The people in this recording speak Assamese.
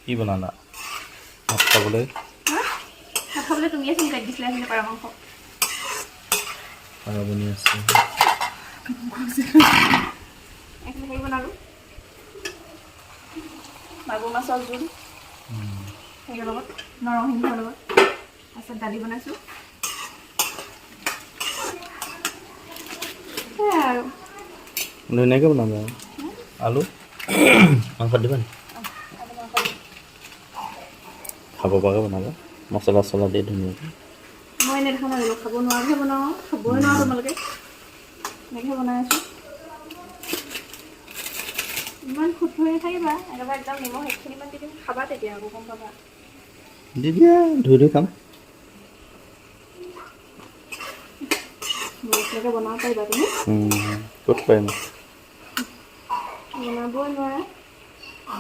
কি বনালা ভাত খাবলৈ ভাত খাবলৈ তুমিয়ে চিন্তা দিছিলে আহিলে পাৰ মাংস পাৰ বনি আছে এইখিনি হেৰি বনালোঁ মাগুৰ মাছৰ জোল হেৰিৰ লগত নৰসিংহৰ লগত তাৰপিছত দালি বনাইছোঁ সেয়াই আৰু ধুনীয়াকৈ বনাব আলু মাংস দিবা নি খাব পৰাকৈ বনাব মছলা চছলা দি ধুনীয়াকৈ মই এনেই দেখা নাই খাব নোৱাৰোহে বনাওঁ খাবই নোৱাৰোঁ তোমালোকে এনেকৈ বনাই আছোঁ ইমান খুঁটখুৰি থাকিবা একেবাৰে একদম নিমখ একখিনিমান দি দিম খাবা তেতিয়া আকৌ গম পাবা দি দিয়া ধুই খাম মছলাকৈ বনাব পাৰিবা তুমি ক'ত পাৰিম বনাবই নোৱাৰা